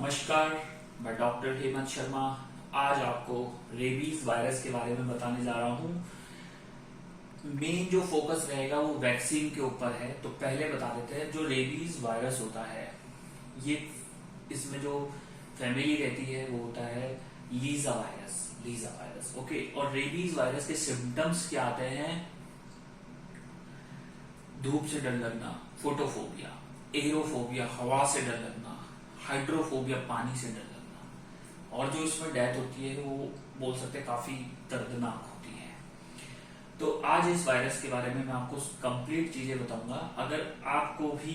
नमस्कार, मैं डॉक्टर हेमंत शर्मा। आज आपको रेबीज वायरस के बारे में बताने जा रहा हूँ। मेन जो फोकस रहेगा वो वैक्सीन के ऊपर है। तो पहले बता देते हैं, जो रेबीज वायरस होता है, ये इसमें जो फैमिली रहती है वो होता है लीजा वायरस। ओके, और रेबीज वायरस के सिम्टम्स क्या आते हैं? धूप से डर लगना, फोटोफोबिया, एरोफोबिया हवा से डर लगना, हाइड्रोफोबिया पानी से डर लगना, और जो इसमें डेथ होती है वो बोल सकते हैं काफी दर्दनाक होती है। तो आज इस वायरस के बारे में मैं आपको कंप्लीट चीजें बताऊंगा। अगर आपको भी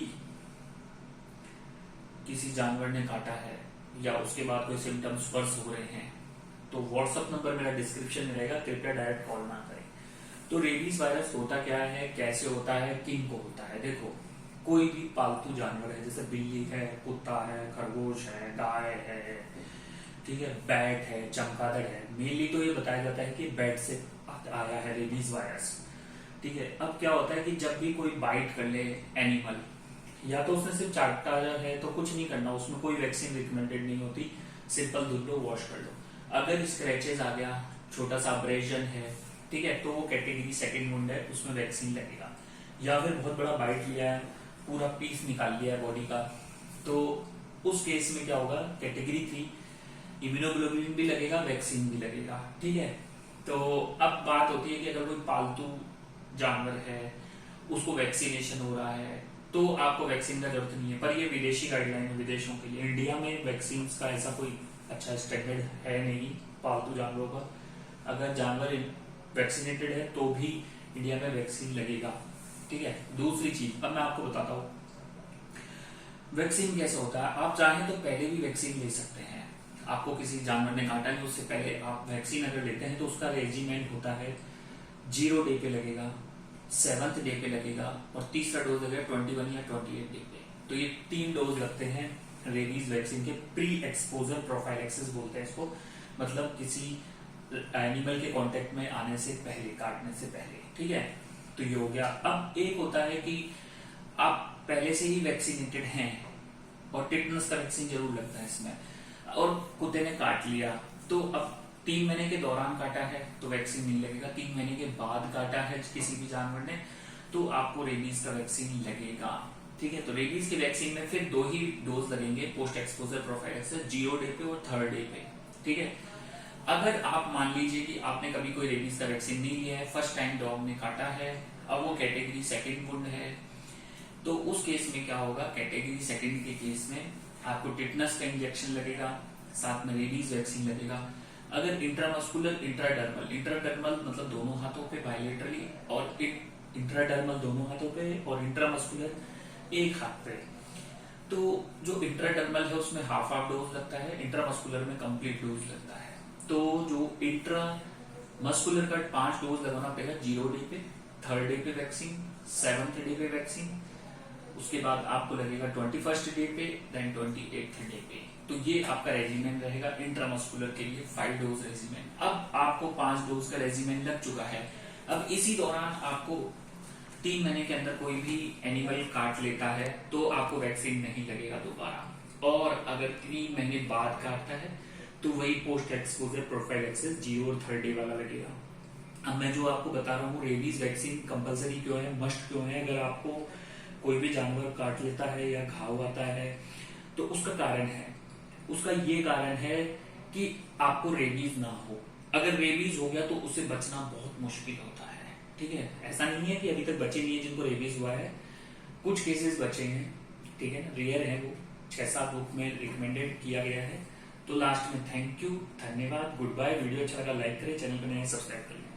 किसी जानवर ने काटा है या उसके बाद कोई सिम्टम्स वर्स हो रहे हैं तो व्हाट्सएप नंबर मेरा डिस्क्रिप्शन में रहेगा, कृपया डायरेक्ट कॉल ना करें। तो रेबीज वायरस होता क्या है, कैसे होता है, किन को होता है? देखो, कोई भी पालतू जानवर है, जैसे बिल्ली है, कुत्ता है, खरगोश है, गाय है, ठीक है, बैट है, चमगादड़ है। मेनली तो ये बताया जाता है कि बैट से आया है रेबीज वायरस। ठीक है, अब क्या होता है कि जब भी कोई बाइट कर ले एनिमल, या तो उसने सिर्फ चाटा है तो कुछ नहीं करना, उसमें कोई वैक्सीन रिकमेंडेड नहीं होती, सिंपल धुल लो, वॉश कर लो। अगर स्क्रैचेस आ गया, छोटा सा अब्रेजन है, ठीक है, तो वो कैटेगरी सेकंड वुंड है, उसमें वैक्सीन लगेगा। या फिर बहुत बड़ा बाइट लिया है, पूरा पीस निकाल लिया है बॉडी का, तो उस केस में क्या होगा, कैटेगरी 3 इम्यूनोग्लोबुलिन भी लगेगा, वैक्सीन भी लगेगा। ठीक है, तो अब बात होती है कि अगर कोई पालतू जानवर है, उसको वैक्सीनेशन हो रहा है, तो आपको वैक्सीन का जरूरत नहीं है। पर ये विदेशी गाइडलाइन है विदेशों के लिए। इंडिया में वैक्सीन का ऐसा कोई अच्छा स्टैंडर्ड है नहीं पालतू जानवरों का। अगर जानवर वैक्सीनेटेड है तो भी इंडिया में वैक्सीन लगेगा। ठीक है, दूसरी चीज अब मैं आपको बताता हूँ वैक्सीन कैसे होता है। आप चाहें तो पहले भी वैक्सीन ले सकते हैं। आपको किसी जानवर ने काटा नहीं, उससे पहले आप वैक्सीन अगर लेते हैं तो उसका रेजिमेंट होता है 0 डे पे लगेगा, 7th डे पे लगेगा, और तीसरा डोज लगेगा 21 या 28 डे पे। तो ये 3 डोज लगते हैं रेबीज वैक्सीन के। प्री एक्सपोजर प्रोफाइलेक्सिस बोलते हैं इसको, मतलब किसी एनिमल के कांटेक्ट में आने से पहले, काटने से पहले। ठीक है, तो ये हो गया। अब एक होता है कि आप पहले से ही वैक्सीनेटेड हैं और टिटनस का वैक्सीन जरूर लगता है इसमें, और कुत्ते ने काट लिया तो अब 3 महीने के दौरान काटा है तो वैक्सीन नहीं लगेगा। 3 महीने के बाद काटा है किसी भी जानवर ने तो आपको रेबीज का वैक्सीन लगेगा। ठीक है, तो रेबीज की वैक्सीन में फिर 2 ही डोज लगेंगे पोस्ट एक्सपोजर प्रोफाइलेक्सिस, 0 डे पे और 3rd डे पे। ठीक है, अगर आप मान लीजिए कि आपने कभी कोई रेबीज का वैक्सीन नहीं लिया है, फर्स्ट टाइम डॉग ने काटा है, अब वो कैटेगरी सेकंड वुंड है, तो उस केस में क्या होगा, कैटेगरी सेकंड के केस में आपको टिटनस का इंजेक्शन लगेगा, साथ में रेबीज वैक्सीन लगेगा। अगर इंट्रामस्कुलर, इंट्राडर्मल मतलब दोनों हाथों पे बायलेटरली, और इंट्राडर्मल दोनों हाथों पे, और इंट्रामस्कुलर एक हाथ पे। तो जो इंट्राडर्मल है उसमें हाफ डोज लगता है, इंट्रामस्कुलर में कंप्लीट डोज लगता है। तो जो इंट्रा मस्कुलर का 5 डोज लगाना पड़ेगा 0 डे पे, 3rd डे पे वैक्सीन, 7th डे पे वैक्सीन, उसके बाद आपको लगेगा 21st डे पे, देन 28th डे पे। तो ये आपका रेजिमेंट रहेगा इंट्रामस्कुलर के लिए 5 डोज रेजिमेंट। अब आपको 5 डोज का रेजिमेंट लग चुका है। अब इसी दौरान आपको 3 महीने के अंदर कोई भी एनिमल काट लेता है तो आपको वैक्सीन नहीं लगेगा दोबारा, और अगर 3 महीने बाद काटता है तो वही पोस्ट एक्सपोजर प्रोफाइलेक्सिस 0 और 3rd डे वाला लगेगा। अब मैं जो आपको बता रहा हूँ रेबीज वैक्सीन कंपलसरी क्यों है, मस्ट क्यों है, अगर आपको कोई भी जानवर काट लेता है या घाव आता है तो उसका कारण है, उसका ये कारण है कि आपको रेबीज ना हो। अगर रेबीज हो गया तो उससे बचना बहुत मुश्किल होता है। ठीक है, ऐसा नहीं है कि अभी तक बचे नहीं है जिनको रेबीज हुआ है, कुछ केसेस बचे हैं। ठीक है ना, रेयर है वो, 6-7 बुक में रिकमेंडेड किया गया है। तो लास्ट में थैंक यू, धन्यवाद, गुड बाय। वीडियो अच्छा लगा लाइक करें, चैनल को नए सब्सक्राइब करें।